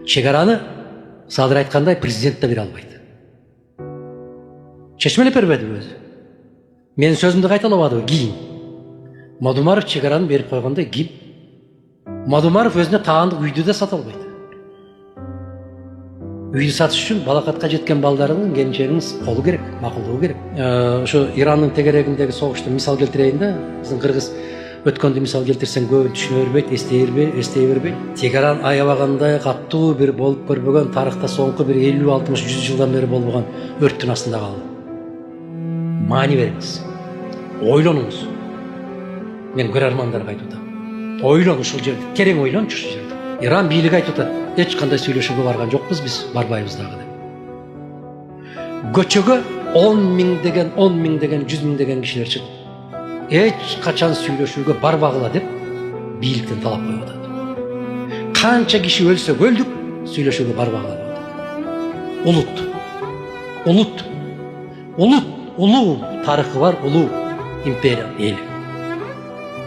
Чегараны Садыр айткандай президент да бере албайт. Чечмелеп бербеди өзү. Менин сөзүмдү кайталабадыбы? Кийин Мадумаров чегараны берип койгондой ким? Мадумаров өзүнө таандык үйдү да сата албайт. Үйдү сатыш үчүн балакатка жеткен балдарынын келинчегиңиз колу керек, макулдугу керек. Ошо Ирандын тегерегиндеги согушту мисал келтирейин да. Биздин кыргыз өткөндү мисал келтирсең көбүн түшүнө бербейт, эстей бербейт. Тегеран аябагандай каттуу бир болуп көрбөгөн, тарыхта соңку бир 50-60-100 жылдан бери болбогон өрттүн астында калды. Маани бериңиз. Ойлонуңуз. Мен көрөрмандарга айтып атам. Ойлон ушул жерде, терең ойлончу ушул жерде. Иран бийлиги айтып атат, эч кандай сүйлөшүүгө барган жокпуз биз, барбайбыз дагы деп. Көчөгө 10 миң деген, 100 миң деген кишилер чыгып, эч качан сүйлөшүүгө барбагыла деп бийликтен талап коюп атат. Канча киши өлсө өлдүк, сүйлөшүүгө барбагыла деп атат. Улуу тарыхы бар, улуу империя эли.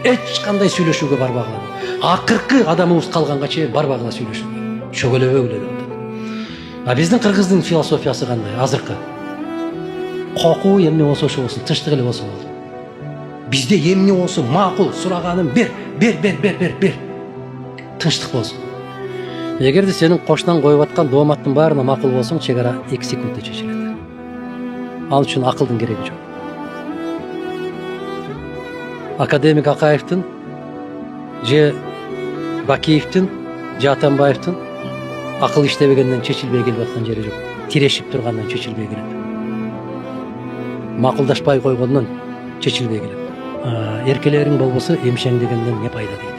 Эч кандай сүйлөшүүгө барбагыла. Акыркы адамыбыз калганга чейин барбагыла сүйлөшүүгө. Шөгөлөбөгүлө деп атат. А биздин кыргыздын философиясы кандай? Азыркы кокуу эмне болсо ошо болсун, тынчтык эле болсо болду. Бизде эмне болсо макул, сураганым бер. Тынчтык болсун. Эгерде сенин коштан коюп аткан дооматтын баарына макул болсоң, чегара 2 секундда чечилет. Ал үчүн акылдын кереги жок. Академик Акаевдин, же Бакиевдин, же Атамбаевдин акыл иштебегенден чечилбей келип аткан жери жок. Тирешип тургандан чечилбей келет. Макулдашпай койгондон чечилбей келет. Эркелериң болбосо эмшең дегенден не пайда дейт.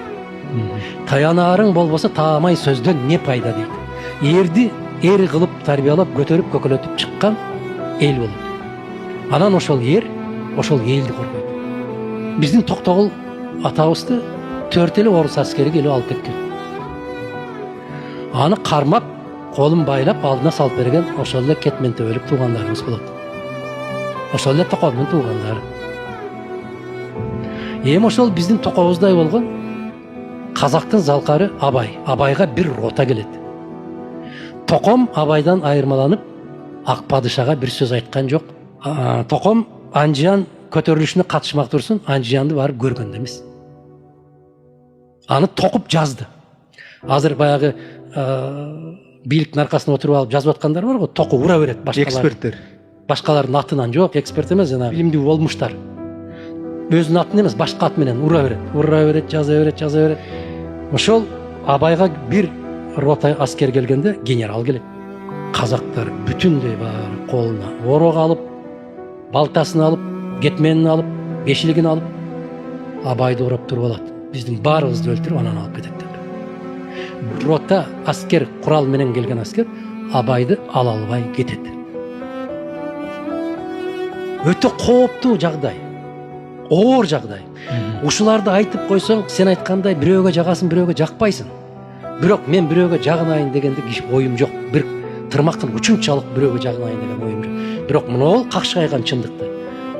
Таянаарың болбосо таамай сөздөн не пайда дейт. Эрди эр кылып тарбиялап, көтөрүп, көкөлөтүп чыккан эл болот. Анан ошол эр, ошол элди коргойт. Биздин Токтогул атабызды 4 эле орус аскери келип алып кеткен. Аны кармап, колун байлап алдына салып берген ошол эле кетмен төбөлүк туугандарыбыз болот. Ошол эле токомдун туугандары. Эми ошол биздин токобуздай болгон казактын залкары Абай. Абайга бир рота келет. Током Абайдан айырмаланып, ак падышага бир сөз айткан жок. Током Анжиян көтөрүлүшүнө катышмак турсун, Анжиянды барып көргөн эмес. Аны токуп жазды. Азыр баягы бийликтин аркасына отуруп алып жазып аткандар бар го, току ура берет башкалар. Эксперттер. Башкалардын атынан жок, эксперт эмес, жана билимдүү болмуштар. Өзүнүн атын эмес, башка ат менен ура берет, жаза берет. Ошол Абайга бир рота аскер келгенде генерал келет. Казактар бүтүндөй баары колуна орок алып, балтасын алып, кетменин алып, бешилигин алып, Абайды урап туруп алат. Биздин баарыбызды өлтүрүп анан алып кетет деп. Рота аскер, курал менен келген аскер Абайды ала албай кетет. Өтө кооптуу жагдай. Оор жагдай. Ушуларды айтып койсоң, сен айткандай бирөөгө жагасың, бирөөгө жакпайсың. Бирок мен бирөөгө жагынайын дегенде оюм жок. Бир тырмактын учун чалып бирөөгө жагынайын деген оюм жок. Бирок мынол какшайган чындыкты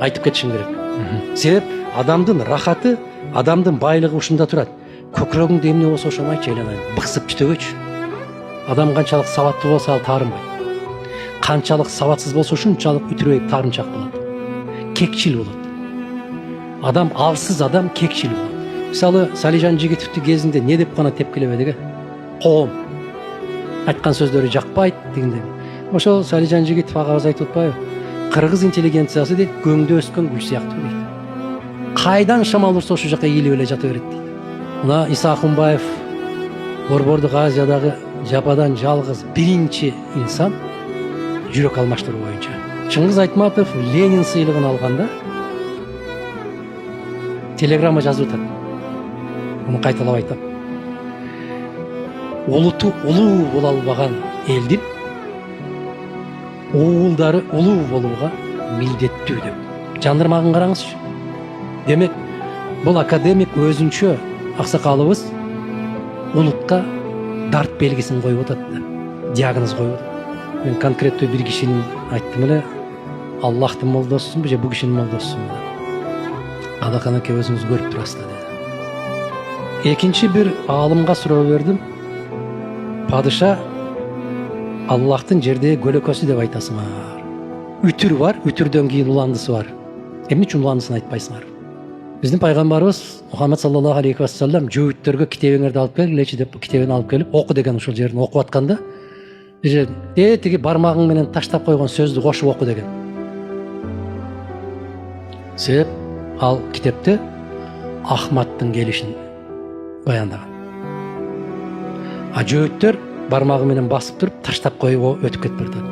айтып кетишим керек. Себеп адамдын рахаты, адамдын байлыгы ушунда турат. Көкүрөгүңдө эмне болсо ошону айтчы, айланайын. Быксып түтөгөчү. Адам канчалык сабаттуу болсо ал таарынбайт. Канчалык сабатсыз болсо ушунчалык үтүрөйүп таарынчак болот. Кекчил болот. Адам алсыз адам кекчил болот. Мисалы Салижан Жигитовду кезинде не деп гана тепкилебедиги? Коом. Айткан сөздөрү жакпайт дегенде. Ошол Салижан Жигитов агабыз айтып атпайбы? Кыргыз интеллигенциясы дейт, көңдө өскөн гүл сыяктуу дейт. Кайдан шамал урса ошол жака ийилип эле жата берет дейт. Мына Иса Акунбаев Борбордук Азиядагы жападан жалгыз биринчи инсан жүрөк алмаштыруу боюнча. Чыңгыз Айтматов Ленин сыйлыгын алганда телеграмма жазып атат. Муну кайталап айтам. Улуту улуу боло албаган элдин уулдары улуу болууга милдеттүү деп. Жандырмагын караңызчы. Демек, бул академик өзүнчө аксакалыбыз улутка дарт белгисин коюп атат да, диагноз коюп атат. Мен конкреттүү бир кишини айттым эле, Аллахтын молдосусунбу же бул кишинин молдосусунбу? Адақан аке өзүңүз көрүп турасыз да деди. Экинчи бир аалымга суроо бердим. Падыша Аллахтын жердеги көлөкөсү деп айтасыңар. Үтүр бар, үтүрдөн кийин уландысы бар. Эмне үчүн уландысын айтпайсыңар? Биздин пайгамбарыбыз Мухаммад саллаллаху алейхи вассалам жөөттөргө китебиңерди алып келгилечи деп китебин алып келип оку деген ушул жерин окуп атканда тиги бармагың менен таштап койгон сөздү кошуп оку деген. Себеп ал китепте Ахмадтын келишин баяндаган. А жөөттөр бармагы менен басып туруп таштап коюп өтүп кетип баратат.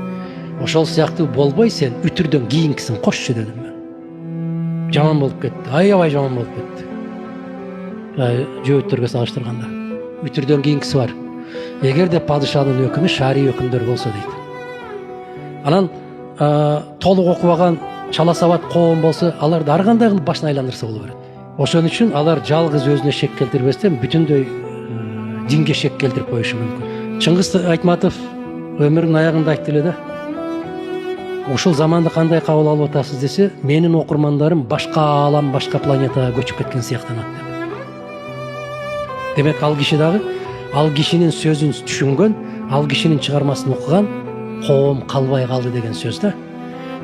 Ошол сыяктуу болбой сен үтүрдөн кийинкисин кошчу дедим мен. Жаман болуп кетти, аябай жаман болуп кетти. Жөөттөргө салыштырганда үтүрдөн кийинкиси бар. Эгерде падышанын өкүмү шарий өкүмдөр болсо дейт. Анан толук окубаган чала сабат коом болсо, аларды ар кандай кылып башын айландырса боло берет. Ошон үчүн алар жалгыз өзүнө шек келтирбестен бүтүндөй динге шек келтирип коюшу мүмкүн. Чыңгыз Айтматов өмүрүнүн аягында айтты эле да. Ушул заманды кандай кабыл алып атасыз десе, менин окурмандарым башка аалам, башка планетага көчүп кеткен сыяктанат деп. Демек ал киши дагы ал кишинин сөзүн түшүнгөн, ал кишинин чыгармасын окуган коом калбай калды деген сөз да.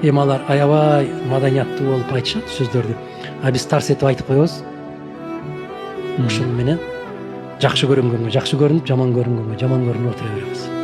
Эми алар аябай маданияттуу болуп айтышат сөздөрдү. А биз тарс этип айтып коебуз. Ушуну менен жакшы көрүнгөнгө жакшы көрүнүп, жаман көрүнгөнгө жаман көрүнүп отура беребиз.